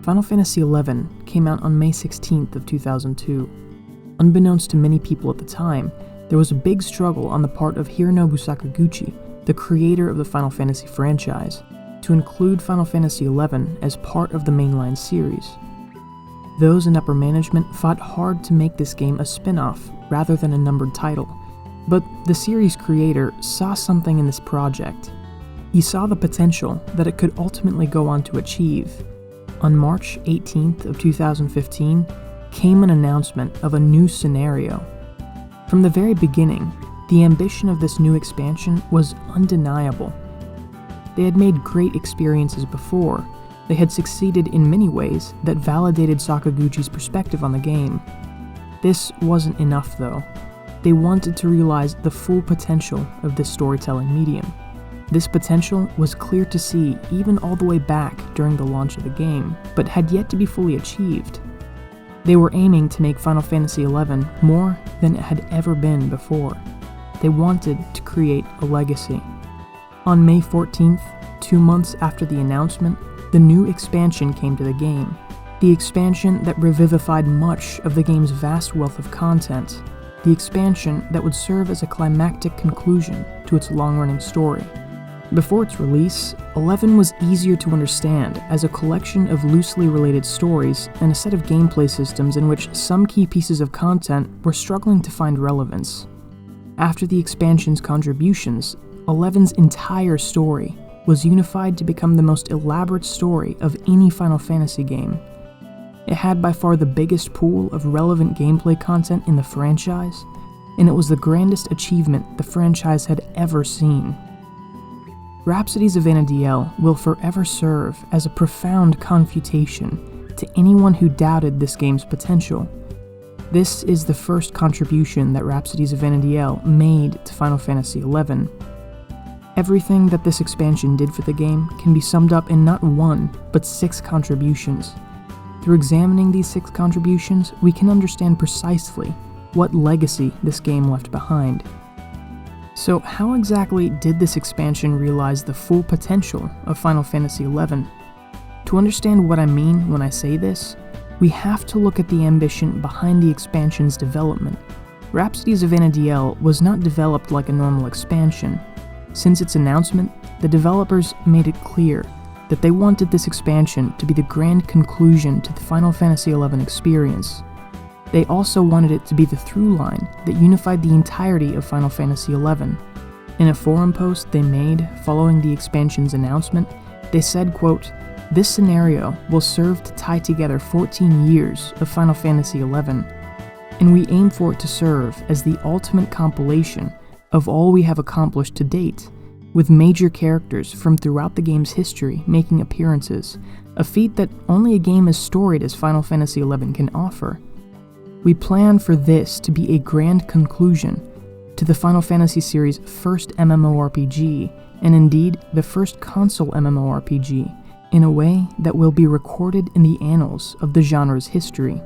Final Fantasy XI came out on May 16th of 2002. Unbeknownst to many people at the time, there was a big struggle on the part of Hironobu Sakaguchi, the creator of the Final Fantasy franchise, to include Final Fantasy XI as part of the mainline series. Those in upper management fought hard to make this game a spin-off rather than a numbered title, but the series creator saw something in this project. He saw the potential that it could ultimately go on to achieve. On March 18th of 2015 came an announcement of a new scenario. From the very beginning, the ambition of this new expansion was undeniable. They had made great experiences before. They had succeeded in many ways that validated Sakaguchi's perspective on the game. This wasn't enough though. They wanted to realize the full potential of this storytelling medium. This potential was clear to see even all the way back during the launch of the game, but had yet to be fully achieved. They were aiming to make Final Fantasy XI more than it had ever been before. They wanted to create a legacy. On May 14th, 2 months after the announcement, the new expansion came to the game. The expansion that revivified much of the game's vast wealth of content. The expansion that would serve as a climactic conclusion to its long-running story. Before its release, 11 was easier to understand as a collection of loosely related stories and a set of gameplay systems in which some key pieces of content were struggling to find relevance. After the expansion's contributions, 11's entire story was unified to become the most elaborate story of any Final Fantasy game. It had by far the biggest pool of relevant gameplay content in the franchise, and it was the grandest achievement the franchise had ever seen. Rhapsodies of Vana'diel will forever serve as a profound confutation to anyone who doubted this game's potential. This is the first contribution that Rhapsodies of Vana'diel made to Final Fantasy XI. Everything that this expansion did for the game can be summed up in not 1, but 6 contributions. Through examining these 6 contributions, we can understand precisely what legacy this game left behind. So how exactly did this expansion realize the full potential of Final Fantasy XI? To understand what I mean when I say this, we have to look at the ambition behind the expansion's development. Rhapsodies of Vana'diel was not developed like a normal expansion. Since its announcement, the developers made it clear that they wanted this expansion to be the grand conclusion to the Final Fantasy XI experience. They also wanted it to be the through line that unified the entirety of Final Fantasy XI. In a forum post they made following the expansion's announcement, they said, quote, "This scenario will serve to tie together 14 years of Final Fantasy XI, and we aim for it to serve as the ultimate compilation of all we have accomplished to date, with major characters from throughout the game's history making appearances, a feat that only a game as storied as Final Fantasy XI can offer. We plan for this to be a grand conclusion to the Final Fantasy series' first MMORPG, and indeed the first console MMORPG, in a way that will be recorded in the annals of the genre's history."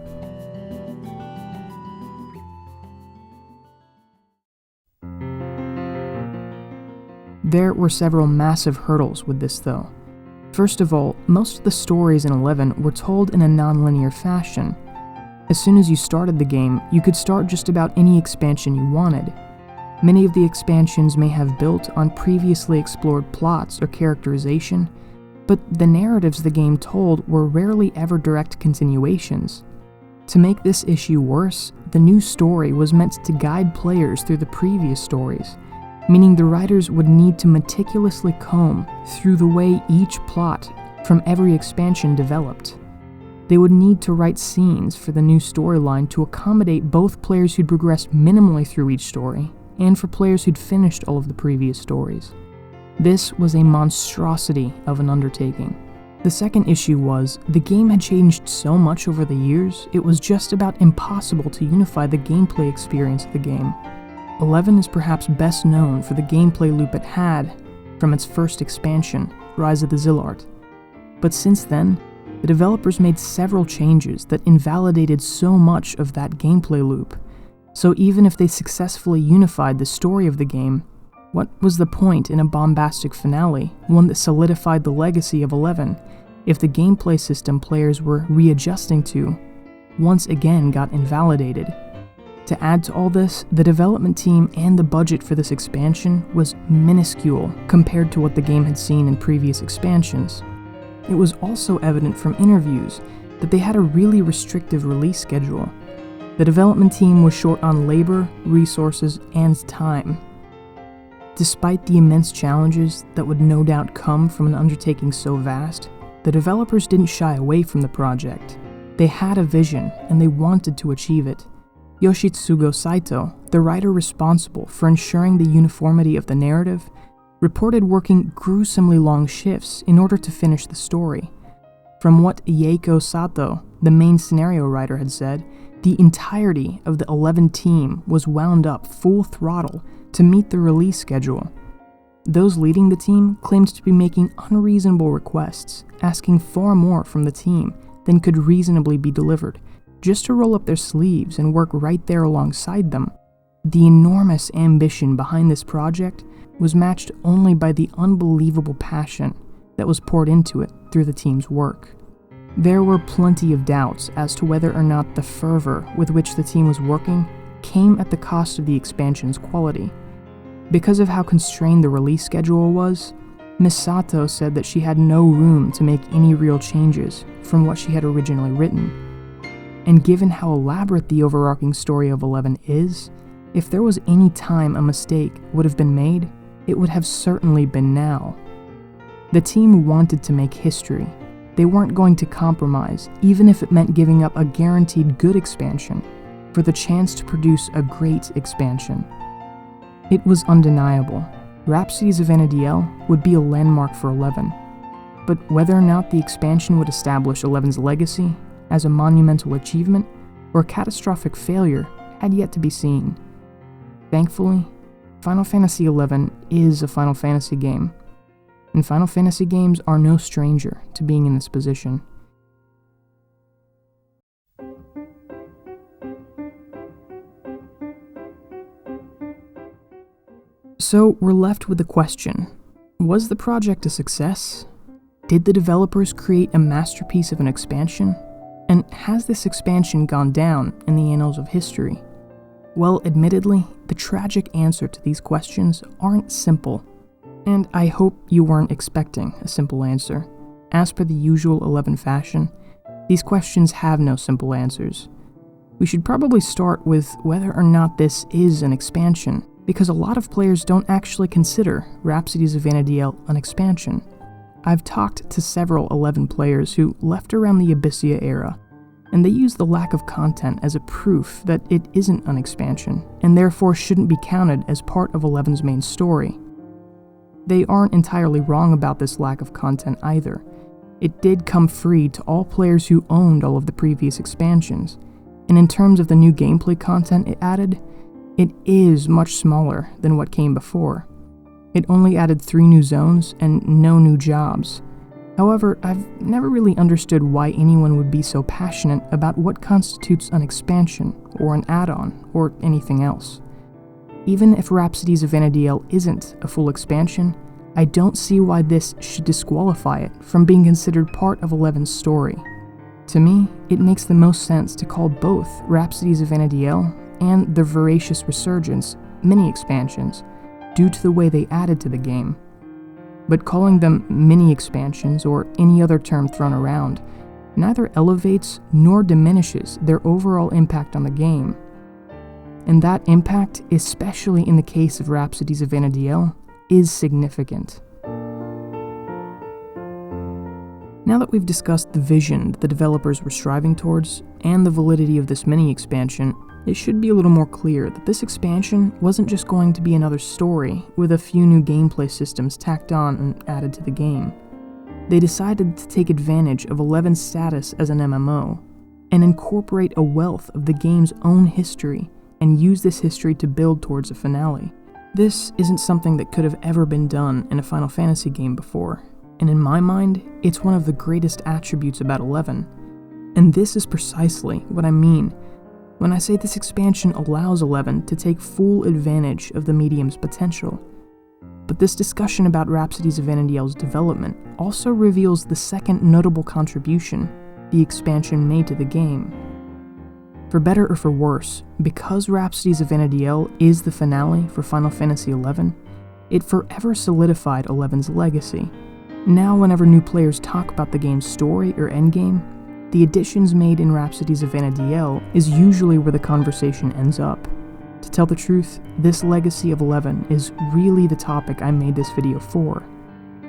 There were several massive hurdles with this though. First of all, most of the stories in 11 were told in a non-linear fashion. As soon as you started the game, you could start just about any expansion you wanted. Many of the expansions may have built on previously explored plots or characterization, but the narratives the game told were rarely ever direct continuations. To make this issue worse, the new story was meant to guide players through the previous stories, meaning the writers would need to meticulously comb through the way each plot from every expansion developed. They would need to write scenes for the new storyline to accommodate both players who'd progressed minimally through each story, and for players who'd finished all of the previous stories. This was a monstrosity of an undertaking. The second issue was, the game had changed so much over the years, it was just about impossible to unify the gameplay experience of the game. 11 is perhaps best known for the gameplay loop it had from its first expansion, Rise of the Zilart. But since then, the developers made several changes that invalidated so much of that gameplay loop. So even if they successfully unified the story of the game, what was the point in a bombastic finale, one that solidified the legacy of 11, if the gameplay system players were readjusting to once again got invalidated. To add to all this, the development team and the budget for this expansion was minuscule compared to what the game had seen in previous expansions. It was also evident from interviews that they had a really restrictive release schedule. The development team was short on labor, resources, and time. Despite the immense challenges that would no doubt come from an undertaking so vast, the developers didn't shy away from the project. They had a vision, and they wanted to achieve it. Yoshitsugu Saito, the writer responsible for ensuring the uniformity of the narrative, reported working gruesomely long shifts in order to finish the story. From what Eiko Sato, the main scenario writer, had said, the entirety of the 11 team was wound up full throttle to meet the release schedule. Those leading the team claimed to be making unreasonable requests, asking far more from the team than could reasonably be delivered, just to roll up their sleeves and work right there alongside them. The enormous ambition behind this project was matched only by the unbelievable passion that was poured into it through the team's work. There were plenty of doubts as to whether or not the fervor with which the team was working came at the cost of the expansion's quality. Because of how constrained the release schedule was, Ms. Sato said that she had no room to make any real changes from what she had originally written. And given how elaborate the overarching story of 11 is, if there was any time a mistake would have been made, it would have certainly been now. The team wanted to make history. They weren't going to compromise, even if it meant giving up a guaranteed good expansion, for the chance to produce a great expansion. It was undeniable. Rhapsodies of Vana'diel would be a landmark for 11. But whether or not the expansion would establish 11's legacy as a monumental achievement or a catastrophic failure had yet to be seen. Thankfully, Final Fantasy XI is a Final Fantasy game, and Final Fantasy games are no stranger to being in this position. So we're left with the question, was the project a success? Did the developers create a masterpiece of an expansion? And has this expansion gone down in the annals of history? Well, admittedly, the tragic answer to these questions aren't simple. And I hope you weren't expecting a simple answer. As per the usual 11 fashion, these questions have no simple answers. We should probably start with whether or not this is an expansion, because a lot of players don't actually consider Rhapsodies of Vana'diel an expansion. I've talked to several 11 players who left around the Abyssea era, and they use the lack of content as a proof that it isn't an expansion, and therefore shouldn't be counted as part of 11's main story. They aren't entirely wrong about this lack of content either. It did come free to all players who owned all of the previous expansions, and in terms of the new gameplay content it added, it is much smaller than what came before. It only added 3 new zones and no new jobs. However, I've never really understood why anyone would be so passionate about what constitutes an expansion, or an add-on, or anything else. Even if Rhapsodies of Vana'diel isn't a full expansion, I don't see why this should disqualify it from being considered part of 11's story. To me, it makes the most sense to call both Rhapsodies of Vana'diel and the Voracious Resurgence mini-expansions, due to the way they added to the game. But calling them mini-expansions, or any other term thrown around, neither elevates nor diminishes their overall impact on the game. And that impact, especially in the case of Rhapsodies of Vana'diel, is significant. Now that we've discussed the vision that the developers were striving towards, and the validity of this mini-expansion, it should be a little more clear that this expansion wasn't just going to be another story with a few new gameplay systems tacked on and added to the game. They decided to take advantage of 11's status as an MMO, and incorporate a wealth of the game's own history, and use this history to build towards a finale. This isn't something that could have ever been done in a Final Fantasy game before, and in my mind, it's one of the greatest attributes about 11. And this is precisely what I mean when I say this expansion allows 11 to take full advantage of the medium's potential. but this discussion about Rhapsodies of Vana'diel's development also reveals the second notable contribution the expansion made to the game. For better or for worse, because Rhapsodies of Vana'diel is the finale for Final Fantasy XI, it forever solidified XI's legacy. Now whenever new players talk about the game's story or endgame, the additions made in Rhapsodies of Vana'diel is usually where the conversation ends up. To tell the truth, this legacy of 11 is really the topic I made this video for.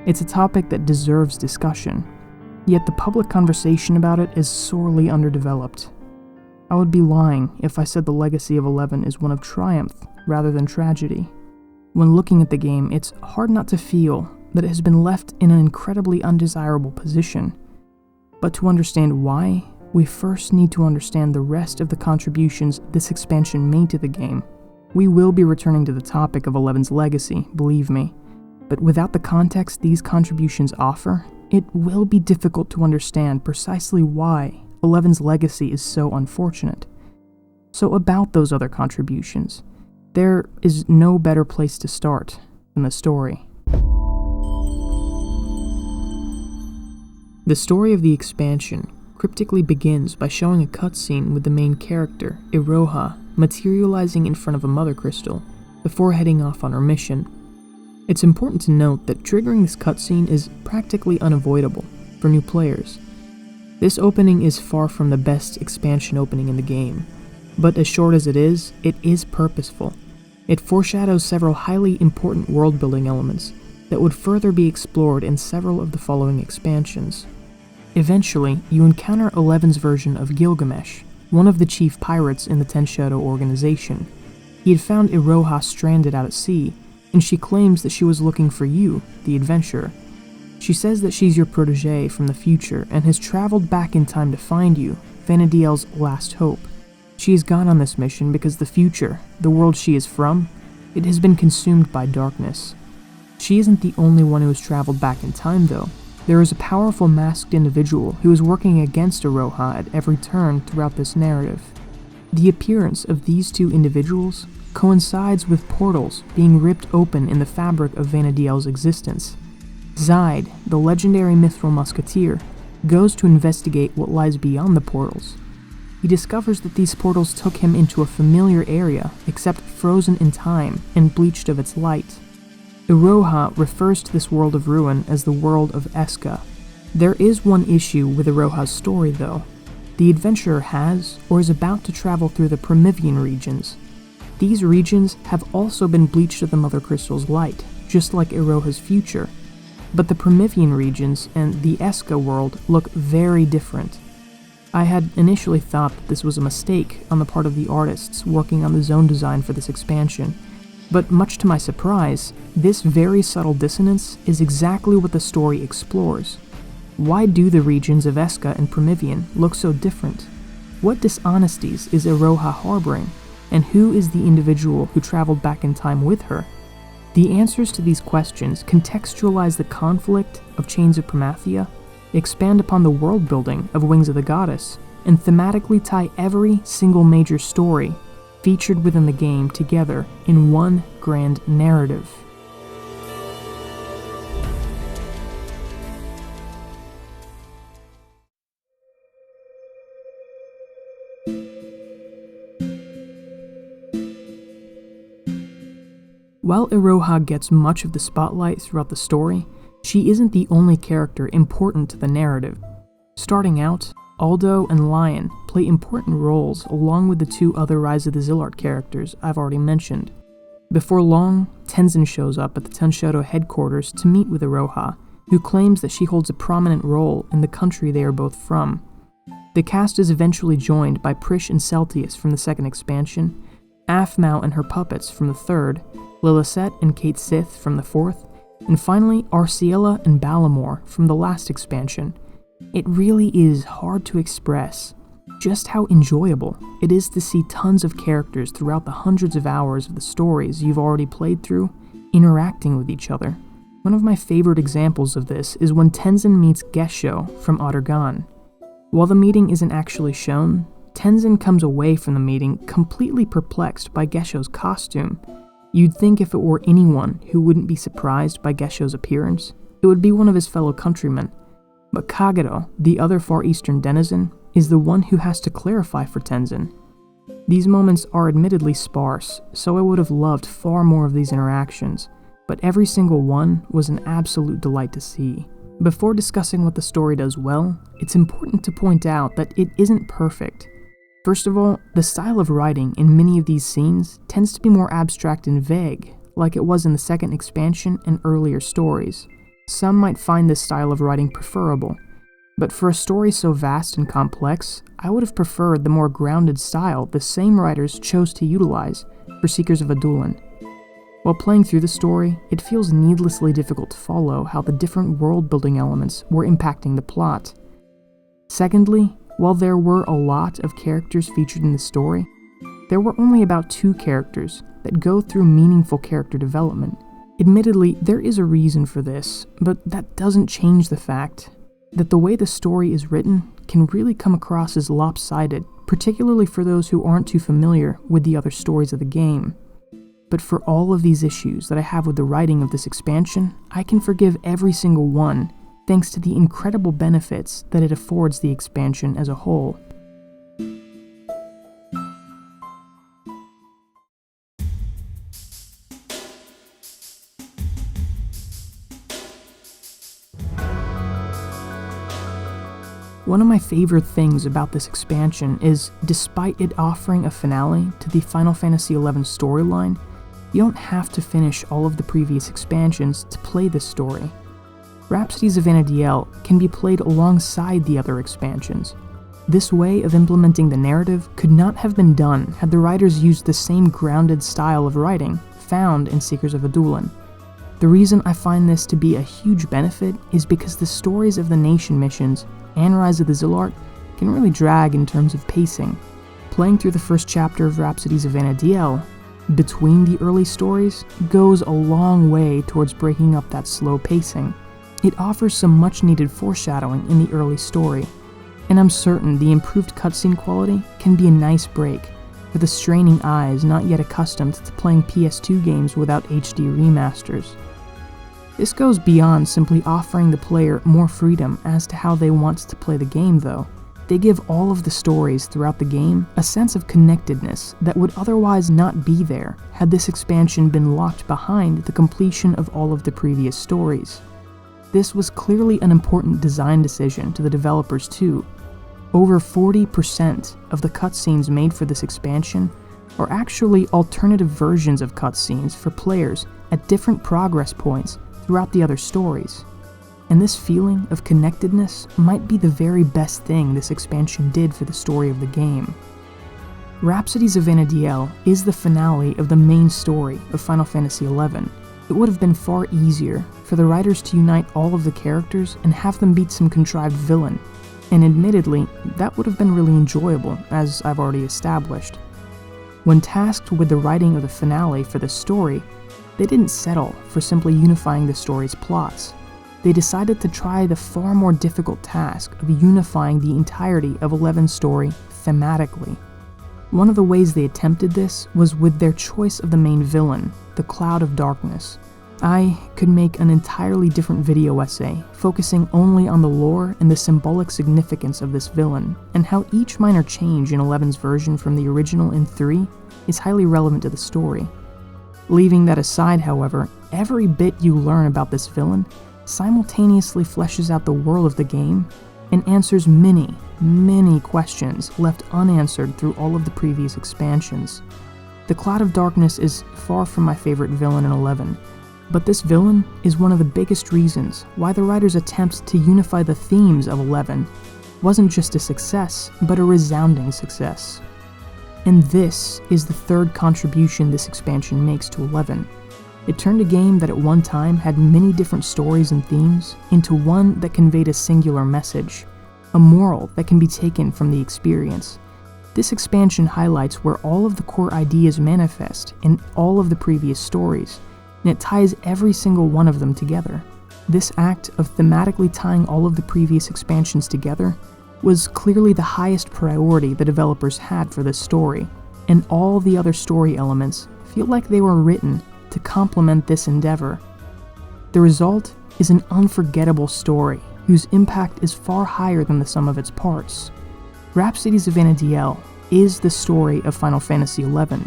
It's a topic that deserves discussion, yet the public conversation about it is sorely underdeveloped. I would be lying if I said the legacy of 11 is one of triumph rather than tragedy. When looking at the game, it's hard not to feel that it has been left in an incredibly undesirable position. But to understand why, we first need to understand the rest of the contributions this expansion made to the game. We will be returning to the topic of 11's legacy, believe me, but without the context these contributions offer, it will be difficult to understand precisely why 11's legacy is so unfortunate. So about those other contributions, there is no better place to start than the story. The story of the expansion cryptically begins by showing a cutscene with the main character, Iroha, materializing in front of a mother crystal, before heading off on her mission. It's important to note that triggering this cutscene is practically unavoidable for new players. This opening is far from the best expansion opening in the game, but as short as it is purposeful. It foreshadows several highly important world-building elements that would further be explored in several of the following expansions. Eventually, you encounter 11's version of Gilgamesh, one of the chief pirates in the Ten Shadow organization. He had found Iroha stranded out at sea, and she claims that she was looking for you, the adventurer. She says that she's your protege from the future and has traveled back in time to find you, Vana'diel's last hope. She has gone on this mission because the future, the world she is from, it has been consumed by darkness. She isn't the only one who has traveled back in time, though. There is a powerful masked individual who is working against Iroha at every turn throughout this narrative. The appearance of these two individuals coincides with portals being ripped open in the fabric of Vana'diel's existence. Zaid, the legendary mithril musketeer, goes to investigate what lies beyond the portals. He discovers that these portals took him into a familiar area, except frozen in time and bleached of its light. Iroha refers to this world of ruin as the world of Eska. There is one issue with Iroha's story, though. The adventurer has, or is about to travel through the Promethean regions. These regions have also been bleached of the Mother Crystal's light, just like Iroha's future. But the Promethean regions and the Eska world look very different. I had initially thought that this was a mistake on the part of the artists working on the zone design for this expansion, but much to my surprise, this very subtle dissonance is exactly what the story explores. Why do the regions of Eska and Promethean look so different? What dishonesties is Iroha harboring, and who is the individual who traveled back in time with her? The answers to these questions contextualize the conflict of Chains of Promathia, expand upon the world building of Wings of the Goddess, and thematically tie every single major story featured within the game together in one grand narrative. While Iroha gets much of the spotlight throughout the story, she isn't the only character important to the narrative. Starting out, Aldo and Lion play important roles along with the two other Rise of the Zilart characters I've already mentioned. Before long, Tenzin shows up at the Ten Shadow headquarters to meet with Iroha, who claims that she holds a prominent role in the country they are both from. The cast is eventually joined by Prish and Celtius from the second expansion, Aphmau and her puppets from the third, Lillicet and Kate Sith from the fourth, and finally Arciela and Balamor from the last expansion. It really is hard to express just how enjoyable it is to see tons of characters throughout the hundreds of hours of the stories you've already played through, interacting with each other. One of my favorite examples of this is when Tenzin meets Gesho from Adargan. While the meeting isn't actually shown, Tenzin comes away from the meeting completely perplexed by Gesho's costume. You'd think if it were anyone who wouldn't be surprised by Gesho's appearance, it would be one of his fellow countrymen. But Kagero, the other Far Eastern denizen, is the one who has to clarify for Tenzin. These moments are admittedly sparse, so I would have loved far more of these interactions, but every single one was an absolute delight to see. Before discussing what the story does well, it's important to point out that it isn't perfect. First of all, the style of writing in many of these scenes tends to be more abstract and vague, like it was in the second expansion and earlier stories. Some might find this style of writing preferable, but for a story so vast and complex, I would have preferred the more grounded style the same writers chose to utilize for Seekers of Adulan. While playing through the story, it feels needlessly difficult to follow how the different world-building elements were impacting the plot. Secondly, while there were a lot of characters featured in the story, there were only about 2 characters that go through meaningful character development. Admittedly, there is a reason for this, but that doesn't change the fact that the way the story is written can really come across as lopsided, particularly for those who aren't too familiar with the other stories of the game. But for all of these issues that I have with the writing of this expansion, I can forgive every single one, thanks to the incredible benefits that it affords the expansion as a whole. One of my favorite things about this expansion is, despite it offering a finale to the Final Fantasy XI storyline, you don't have to finish all of the previous expansions to play this story. Rhapsodies of Vana'diel can be played alongside the other expansions. This way of implementing the narrative could not have been done had the writers used the same grounded style of writing found in Seekers of Adulan. The reason I find this to be a huge benefit is because the stories of the Nation missions and Rise of the Zilart can really drag in terms of pacing. Playing through the first chapter of Rhapsodies of Vana'diel between the early stories goes a long way towards breaking up that slow pacing. It offers some much needed foreshadowing in the early story, and I'm certain the improved cutscene quality can be a nice break for the straining eyes not yet accustomed to playing PS2 games without HD remasters. This goes beyond simply offering the player more freedom as to how they want to play the game though. They give all of the stories throughout the game a sense of connectedness that would otherwise not be there had this expansion been locked behind the completion of all of the previous stories. This was clearly an important design decision to the developers too. Over 40% of the cutscenes made for this expansion are actually alternative versions of cutscenes for players at different progress points throughout the other stories. And this feeling of connectedness might be the very best thing this expansion did for the story of the game. Rhapsodies of Vana'diel is the finale of the main story of Final Fantasy XI. It would have been far easier for the writers to unite all of the characters and have them beat some contrived villain, and admittedly, that would have been really enjoyable, as I've already established. When tasked with the writing of the finale for this story, they didn't settle for simply unifying the story's plots. They decided to try the far more difficult task of unifying the entirety of XI's story thematically. One of the ways they attempted this was with their choice of the main villain, the Cloud of Darkness. I could make an entirely different video essay focusing only on the lore and the symbolic significance of this villain, and how each minor change in XI's version from the original in 3 is highly relevant to the story. Leaving that aside, however, every bit you learn about this villain simultaneously fleshes out the world of the game and answers many, many questions left unanswered through all of the previous expansions. The Cloud of Darkness is far from my favorite villain in 11, but this villain is one of the biggest reasons why the writers' attempt to unify the themes of 11 wasn't just a success, but a resounding success. And this is the third contribution this expansion makes to 11. It turned a game that at one time had many different stories and themes into one that conveyed a singular message, a moral that can be taken from the experience. This expansion highlights where all of the core ideas manifest in all of the previous stories, and it ties every single one of them together. This act of thematically tying all of the previous expansions together was clearly the highest priority the developers had for this story, and all the other story elements feel like they were written to complement this endeavor. The result is an unforgettable story whose impact is far higher than the sum of its parts. Rhapsodies of Vana'diel is the story of Final Fantasy XI,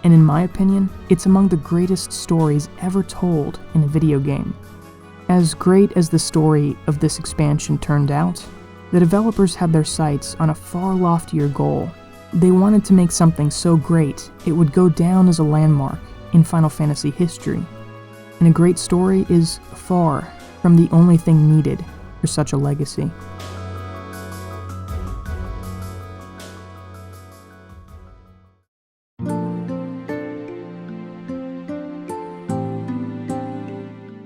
and in my opinion, it's among the greatest stories ever told in a video game. As great as the story of this expansion turned out, the developers had their sights on a far loftier goal. They wanted to make something so great it would go down as a landmark in Final Fantasy history, and a great story is far from the only thing needed for such a legacy.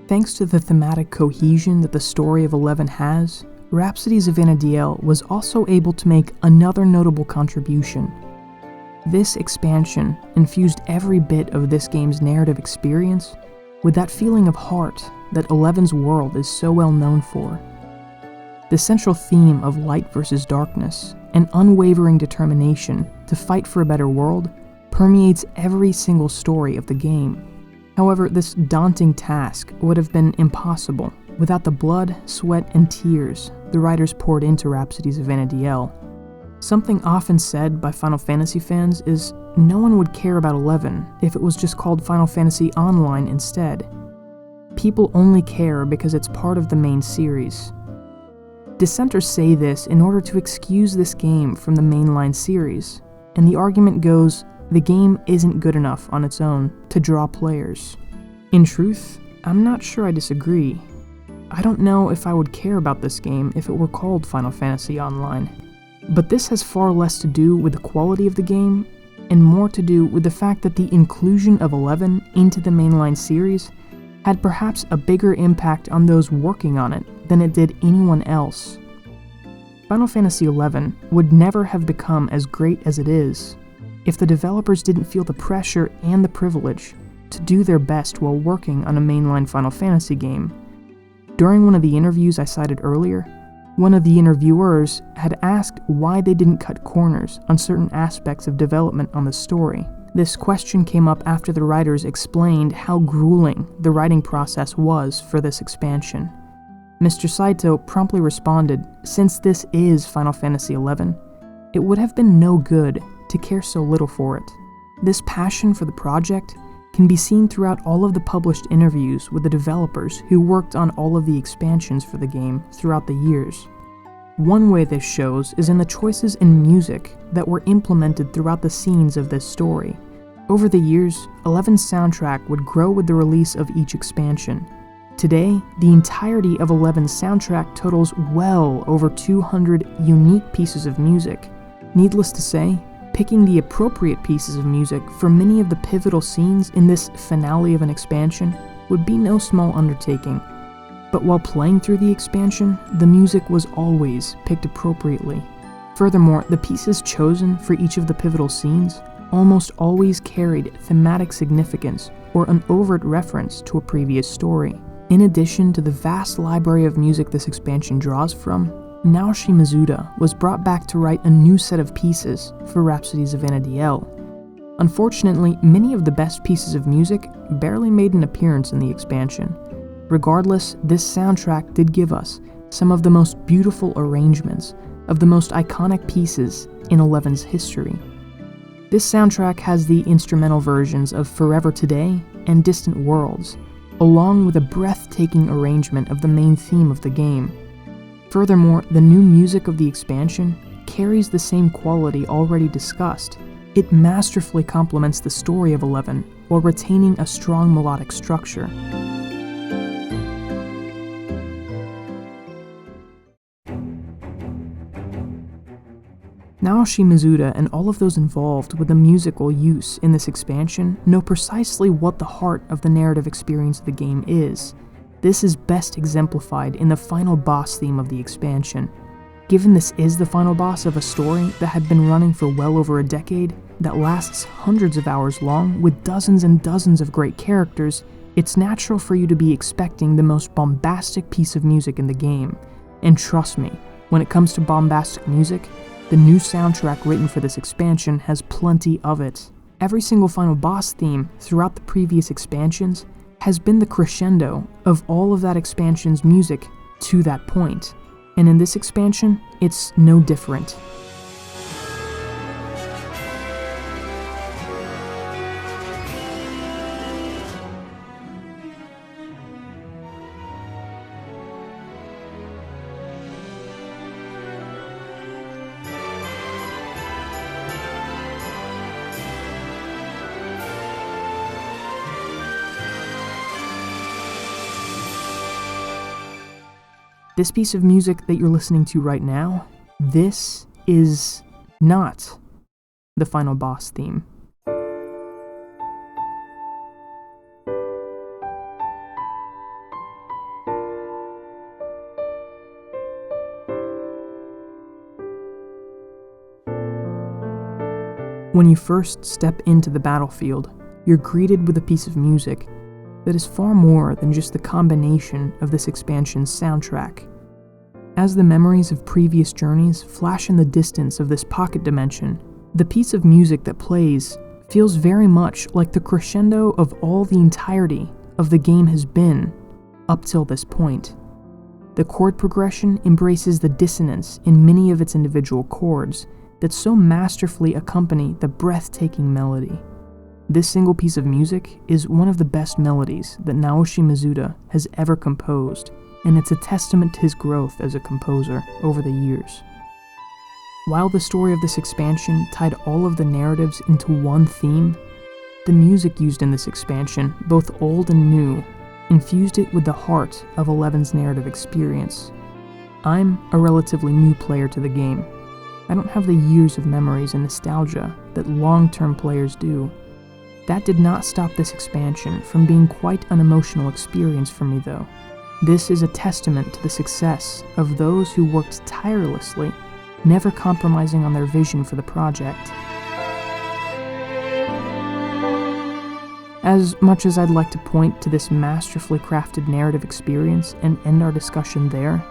Thanks to the thematic cohesion that the story of 11 has, Rhapsodies of Vana'diel was also able to make another notable contribution. This expansion infused every bit of this game's narrative experience with that feeling of heart that 11's world is so well known for. The central theme of light versus darkness and unwavering determination to fight for a better world permeates every single story of the game. However, this daunting task would have been impossible without the blood, sweat, and tears the writers poured into Rhapsodies of Vana'diel. Something often said by Final Fantasy fans is no one would care about 11 if it was just called Final Fantasy Online instead. People only care because it's part of the main series. Dissenters say this in order to excuse this game from the mainline series, and the argument goes, the game isn't good enough on its own to draw players. In truth, I'm not sure I disagree. I don't know if I would care about this game if it were called Final Fantasy Online. But this has far less to do with the quality of the game, and more to do with the fact that the inclusion of 11 into the mainline series had perhaps a bigger impact on those working on it than it did anyone else. Final Fantasy XI would never have become as great as it is if the developers didn't feel the pressure and the privilege to do their best while working on a mainline Final Fantasy game. During one of the interviews I cited earlier, one of the interviewers had asked why they didn't cut corners on certain aspects of development on the story. This question came up after the writers explained how grueling the writing process was for this expansion. Mr. Saito promptly responded, since this is Final Fantasy XI, it would have been no good to care so little for it. This passion for the project can be seen throughout all of the published interviews with the developers who worked on all of the expansions for the game throughout the years. One way this shows is in the choices in music that were implemented throughout the scenes of this story. Over the years, 11's soundtrack would grow with the release of each expansion. Today, the entirety of 11's soundtrack totals well over 200 unique pieces of music. Needless to say, picking the appropriate pieces of music for many of the pivotal scenes in this finale of an expansion would be no small undertaking. But while playing through the expansion, the music was always picked appropriately. Furthermore, the pieces chosen for each of the pivotal scenes almost always carried thematic significance or an overt reference to a previous story. In addition to the vast library of music this expansion draws from, Naoshi Mizuta was brought back to write a new set of pieces for Rhapsodies of Vana'diel. Unfortunately, many of the best pieces of music barely made an appearance in the expansion. Regardless, this soundtrack did give us some of the most beautiful arrangements of the most iconic pieces in 11's history. This soundtrack has the instrumental versions of Forever Today and Distant Worlds, along with a breathtaking arrangement of the main theme of the game. Furthermore, the new music of the expansion carries the same quality already discussed. It masterfully complements the story of 11 while retaining a strong melodic structure. Naoshi Mizuta and all of those involved with the musical use in this expansion know precisely what the heart of the narrative experience of the game is. This is best exemplified in the final boss theme of the expansion. Given this is the final boss of a story that had been running for well over a decade, that lasts hundreds of hours long with dozens and dozens of great characters, it's natural for you to be expecting the most bombastic piece of music in the game. And trust me, when it comes to bombastic music, the new soundtrack written for this expansion has plenty of it. every single final boss theme throughout the previous expansions has been the crescendo of all of that expansion's music to that point. And in this expansion, it's no different. This piece of music that you're listening to right now, this is not the final boss theme. When you first step into the battlefield, you're greeted with a piece of music that is far more than just the combination of this expansion's soundtrack. As the memories of previous journeys flash in the distance of this pocket dimension, the piece of music that plays feels very much like the crescendo of all the entirety of the game has been up till this point. The chord progression embraces the dissonance in many of its individual chords that so masterfully accompany the breathtaking melody. This single piece of music is one of the best melodies that Naoshi Mizuta has ever composed, and it's a testament to his growth as a composer over the years. While the story of this expansion tied all of the narratives into one theme, the music used in this expansion, both old and new, infused it with the heart of 11's narrative experience. I'm a relatively new player to the game. I don't have the years of memories and nostalgia that long-term players do. That did not stop this expansion from being quite an emotional experience for me, though. This is a testament to the success of those who worked tirelessly, never compromising on their vision for the project. As much as I'd like to point to this masterfully crafted narrative experience and end our discussion there,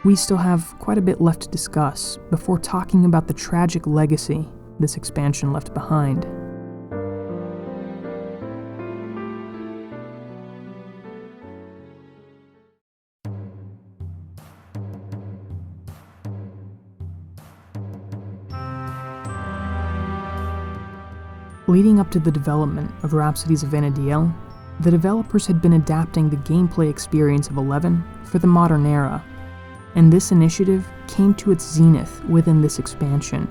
we still have quite a bit left to discuss before talking about the tragic legacy this expansion left behind. Leading up to the development of Rhapsodies of Vana'diel, the developers had been adapting the gameplay experience of 11 for the modern era, and this initiative came to its zenith within this expansion.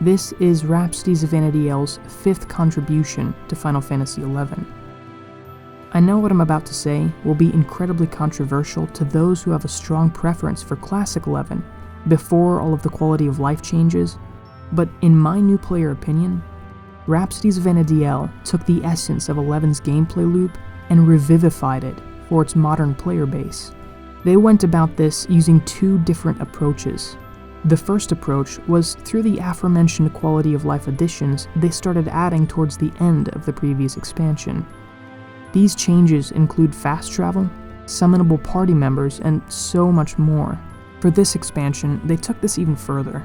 This is Rhapsodies of Vana'diel's 5th contribution to Final Fantasy XI. I know what I'm about to say will be incredibly controversial to those who have a strong preference for Classic 11 before all of the quality of life changes, but in my new player opinion, Rhapsodies of Vana'diel took the essence of 11's gameplay loop and revivified it for its modern player base. They went about this using 2 different approaches. The first approach was through the aforementioned quality of life additions they started adding towards the end of the previous expansion. These changes include fast travel, summonable party members, and so much more. For this expansion, they took this even further.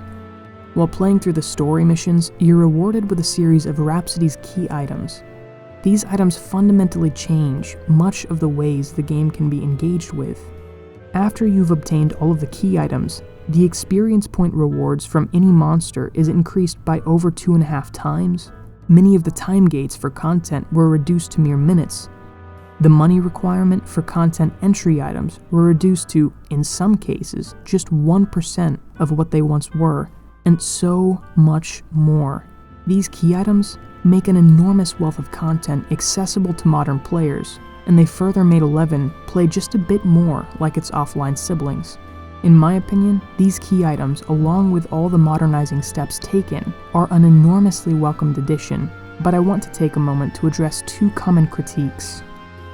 While playing through the story missions, you're rewarded with a series of Rhapsody's key items. These items fundamentally change much of the ways the game can be engaged with. After you've obtained all of the key items, the experience point rewards from any monster is increased by over 2.5 times. Many of the time gates for content were reduced to mere minutes. The money requirement for content entry items were reduced to, in some cases, just 1% of what they once were, and so much more. These key items make an enormous wealth of content accessible to modern players, and they further made 11 play just a bit more like its offline siblings. In my opinion, these key items, along with all the modernizing steps taken, are an enormously welcomed addition, but I want to take a moment to address 2 common critiques.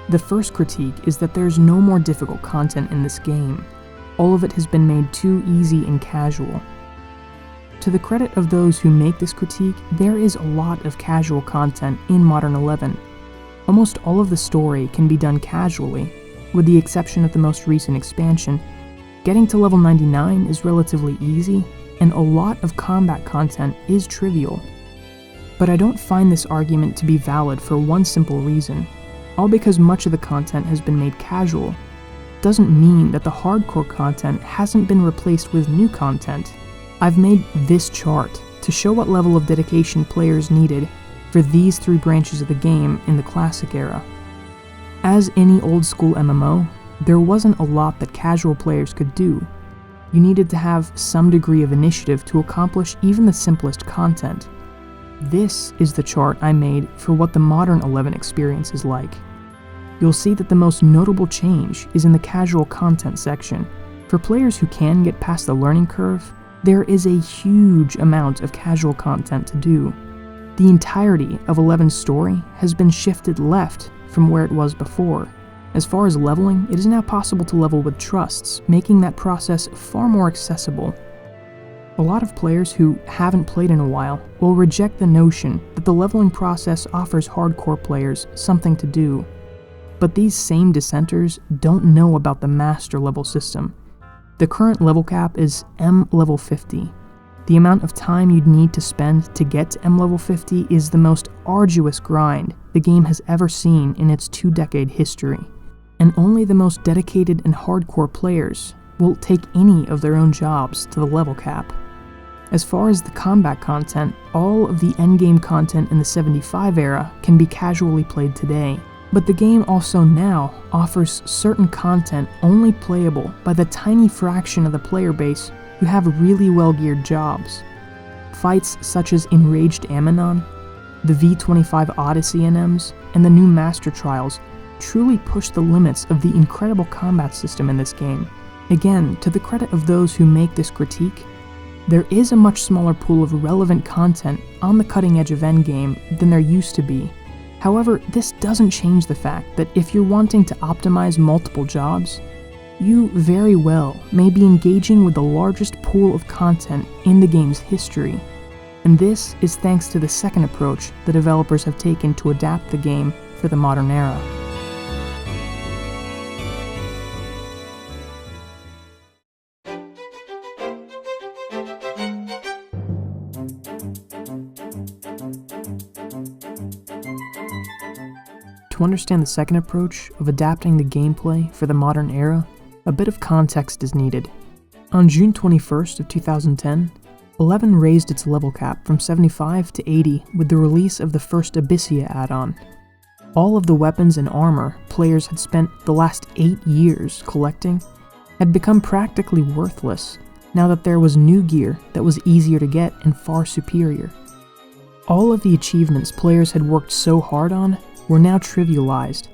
The first critique is that there's no more difficult content in this game. All of it has been made too easy and casual. To the credit of those who make this critique, there is a lot of casual content in Modern 11. Almost all of the story can be done casually, with the exception of the most recent expansion. Getting to level 99 is relatively easy, and a lot of combat content is trivial. But I don't find this argument to be valid for one simple reason. All because much of the content has been made casual doesn't mean that the hardcore content hasn't been replaced with new content. I've made this chart to show what level of dedication players needed for these three branches of the game in the classic era. As any old school MMO, there wasn't a lot that casual players could do. You needed to have some degree of initiative to accomplish even the simplest content. This is the chart I made for what the modern 11 experience is like. You'll see that the most notable change is in the casual content section. For players who can get past the learning curve, there is a huge amount of casual content to do. The entirety of 11's story has been shifted left from where it was before. As far as leveling, it is now possible to level with trusts, making that process far more accessible. A lot of players who haven't played in a while will reject the notion that the leveling process offers hardcore players something to do. But these same dissenters don't know about the master level system. The current level cap is M level 50. The amount of time you'd need to spend to get to M level 50 is the most arduous grind the game has ever seen in its 2-decade history. And only the most dedicated and hardcore players will take any of their own jobs to the level cap. As far as the combat content, all of the endgame content in the 75 era can be casually played today. But the game also now offers certain content only playable by the tiny fraction of the player base who have really well-geared jobs. Fights such as Enraged Ammonon, the V25 Odyssey NMs, and the new Master Trials truly push the limits of the incredible combat system in this game. Again, to the credit of those who make this critique, there is a much smaller pool of relevant content on the cutting edge of endgame than there used to be. However, this doesn't change the fact that if you're wanting to optimize multiple jobs, you very well may be engaging with the largest pool of content in the game's history. And this is thanks to the second approach the developers have taken to adapt the game for the modern era. To understand the second approach of adapting the gameplay for the modern era, a bit of context is needed. On June 21st of 2010, 11 raised its level cap from 75 to 80 with the release of the first Abyssea add-on. All of the weapons and armor players had spent the last 8 years collecting had become practically worthless now that there was new gear that was easier to get and far superior. All of the achievements players had worked so hard on were now trivialized.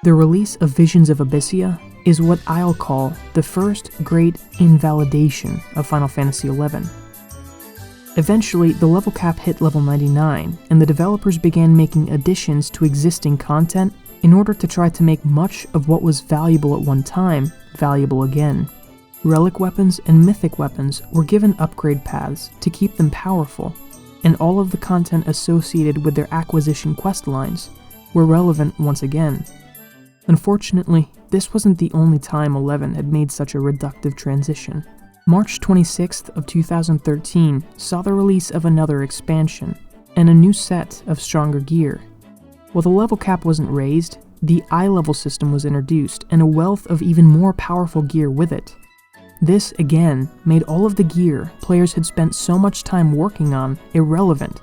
The release of Visions of Abyssea is what I'll call the first great invalidation of Final Fantasy XI. Eventually, the level cap hit level 99, and the developers began making additions to existing content in order to try to make much of what was valuable at one time valuable again. Relic weapons and mythic weapons were given upgrade paths to keep them powerful, and all of the content associated with their acquisition quest lines were relevant once again. Unfortunately, this wasn't the only time 11 had made such a reductive transition. March 26th of 2013 saw the release of another expansion, and a new set of stronger gear. While the level cap wasn't raised, the eye-level system was introduced, and a wealth of even more powerful gear with it. This, again, made all of the gear players had spent so much time working on irrelevant,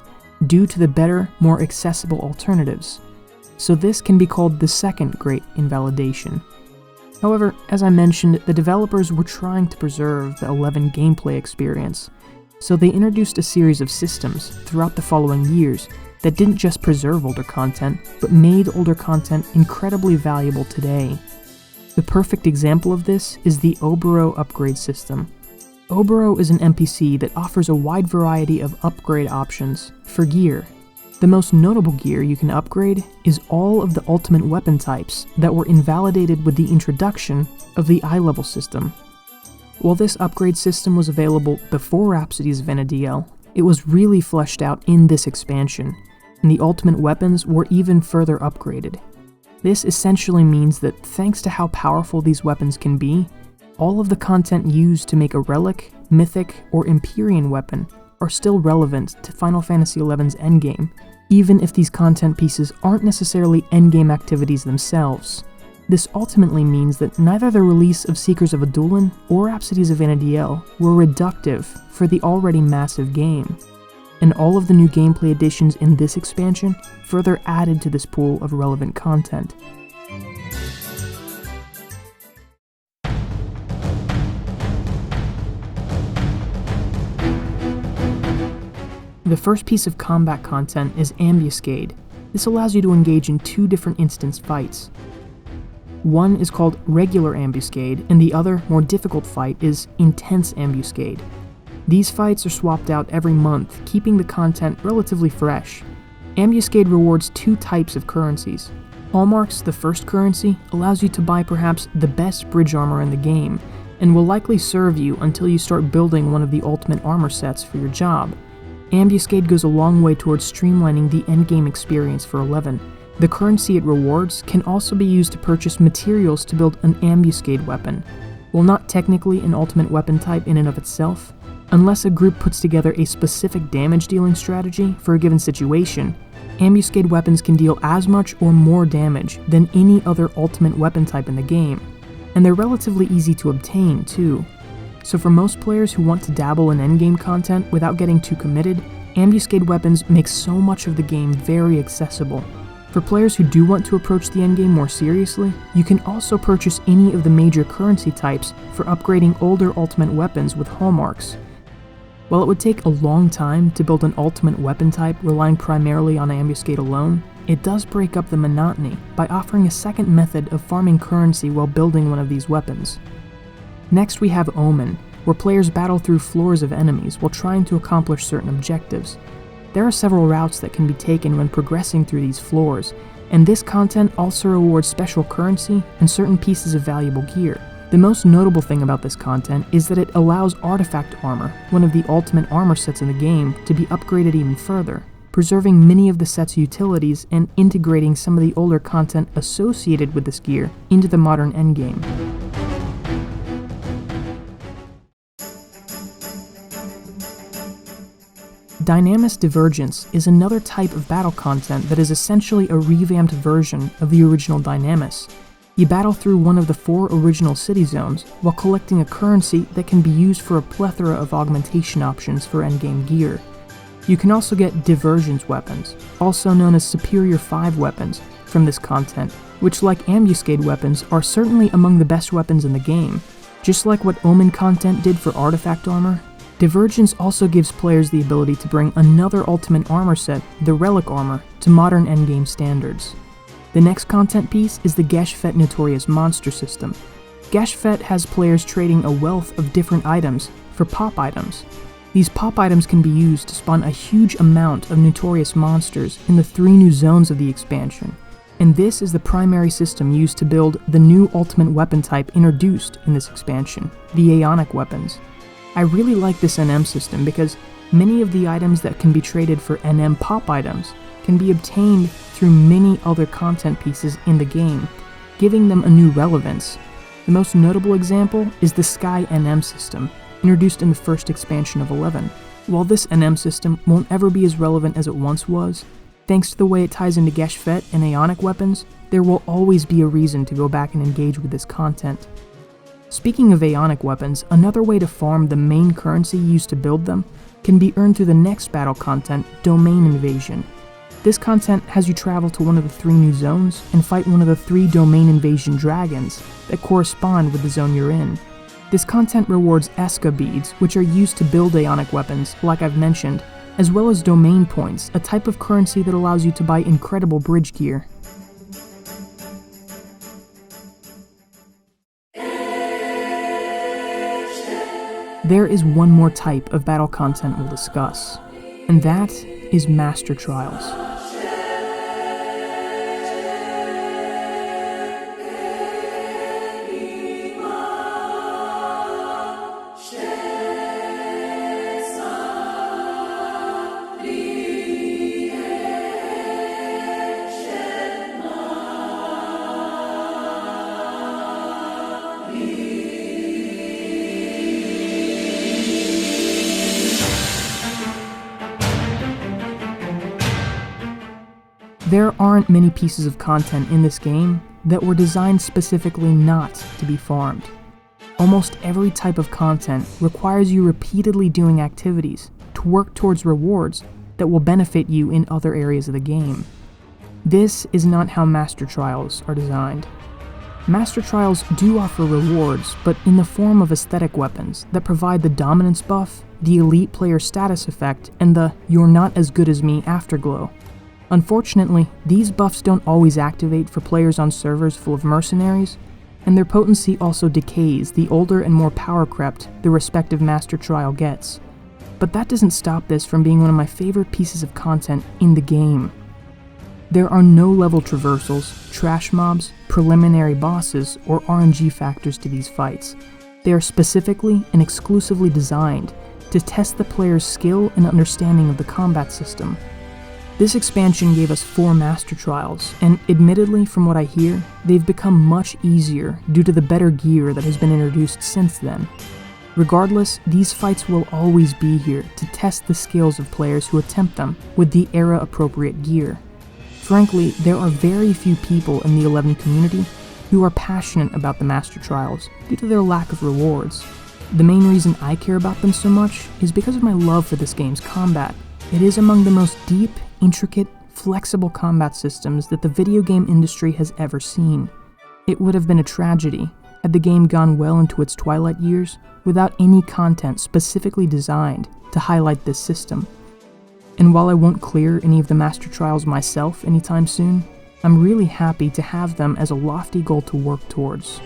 due to the better, more accessible alternatives. So this can be called the second great invalidation. However, as I mentioned, the developers were trying to preserve the 11 gameplay experience, so they introduced a series of systems throughout the following years that didn't just preserve older content, but made older content incredibly valuable today. The perfect example of this is the Oboro upgrade system. Oboro is an NPC that offers a wide variety of upgrade options for gear. The most notable gear you can upgrade is all of the ultimate weapon types that were invalidated with the introduction of the eye-level system. While this upgrade system was available before Rhapsodies of Vana'diel, it was really fleshed out in this expansion, and the ultimate weapons were even further upgraded. This essentially means that thanks to how powerful these weapons can be, all of the content used to make a relic, mythic, or Empyrean weapon are still relevant to Final Fantasy XI's endgame, even if these content pieces aren't necessarily endgame activities themselves. This ultimately means that neither the release of Seekers of Vana'diel or Rhapsodies of Vana'diel were reductive for the already massive game, and all of the new gameplay additions in this expansion further added to this pool of relevant content. The first piece of combat content is Ambuscade. This allows you to engage in two different instance fights. One is called Regular Ambuscade, and the other, more difficult fight is Intense Ambuscade. These fights are swapped out every month, keeping the content relatively fresh. Ambuscade rewards two types of currencies. Hallmarks, the first currency, allows you to buy perhaps the best bridge armor in the game, and will likely serve you until you start building one of the ultimate armor sets for your job. Ambuscade goes a long way towards streamlining the endgame experience for 11. The currency it rewards can also be used to purchase materials to build an ambuscade weapon. While not technically an ultimate weapon type in and of itself, unless a group puts together a specific damage dealing strategy for a given situation, ambuscade weapons can deal as much or more damage than any other ultimate weapon type in the game, and they're relatively easy to obtain too. So for most players who want to dabble in endgame content without getting too committed, ambuscade weapons make so much of the game very accessible. For players who do want to approach the endgame more seriously, you can also purchase any of the major currency types for upgrading older ultimate weapons with hallmarks. While it would take a long time to build an ultimate weapon type relying primarily on ambuscade alone, it does break up the monotony by offering a second method of farming currency while building one of these weapons. Next we have Omen, where players battle through floors of enemies while trying to accomplish certain objectives. There are several routes that can be taken when progressing through these floors, and this content also rewards special currency and certain pieces of valuable gear. The most notable thing about this content is that it allows Artifact Armor, one of the ultimate armor sets in the game, to be upgraded even further, preserving many of the set's utilities and integrating some of the older content associated with this gear into the modern endgame. Dynamis Divergence is another type of battle content that is essentially a revamped version of the original Dynamis. You battle through one of the 4 original city zones while collecting a currency that can be used for a plethora of augmentation options for endgame gear. You can also get Divergence weapons, also known as Superior 5 weapons, from this content, which like ambuscade weapons are certainly among the best weapons in the game. Just like what Omen content did for Artifact Armor, Divergence also gives players the ability to bring another ultimate armor set, the Relic Armor, to modern endgame standards. The next content piece is the Geshfet Notorious Monster System. Geshfet has players trading a wealth of different items for pop items. These pop items can be used to spawn a huge amount of notorious monsters in the 3 new zones of the expansion, and this is the primary system used to build the new ultimate weapon type introduced in this expansion, the Aeonic weapons. I really like this NM system because many of the items that can be traded for NM pop items can be obtained through many other content pieces in the game, giving them a new relevance. The most notable example is the Sky NM system, introduced in the first expansion of 11. While this NM system won't ever be as relevant as it once was, thanks to the way it ties into Geshfet and Aeonic weapons, there will always be a reason to go back and engage with this content. Speaking of Aeonic weapons, another way to farm the main currency used to build them can be earned through the next battle content, Domain Invasion. This content has you travel to one of the 3 new zones and fight one of the 3 Domain Invasion dragons that correspond with the zone you're in. This content rewards Esca beads, which are used to build Aeonic weapons, like I've mentioned, as well as Domain Points, a type of currency that allows you to buy incredible bridge gear. There is one more type of battle content we'll discuss, and that is Master Trials. There aren't many pieces of content in this game that were designed specifically not to be farmed. Almost every type of content requires you repeatedly doing activities to work towards rewards that will benefit you in other areas of the game. This is not how Master Trials are designed. Master Trials do offer rewards, but in the form of aesthetic weapons that provide the dominance buff, the elite player status effect, and the "you're not as good as me" afterglow. Unfortunately, these buffs don't always activate for players on servers full of mercenaries, and their potency also decays the older and more power-crept the respective Master Trial gets. But that doesn't stop this from being one of my favorite pieces of content in the game. There are no level traversals, trash mobs, preliminary bosses, or RNG factors to these fights. They are specifically and exclusively designed to test the player's skill and understanding of the combat system. This expansion gave us 4 Master Trials, and admittedly, from what I hear, they've become much easier due to the better gear that has been introduced since then. Regardless, these fights will always be here to test the skills of players who attempt them with the era-appropriate gear. Frankly, there are very few people in the 11 community who are passionate about the Master Trials due to their lack of rewards. The main reason I care about them so much is because of my love for this game's combat. It is among the most deep, intricate, flexible combat systems that the video game industry has ever seen. It would have been a tragedy had the game gone well into its twilight years without any content specifically designed to highlight this system. And while I won't clear any of the Master Trials myself anytime soon, I'm really happy to have them as a lofty goal to work towards.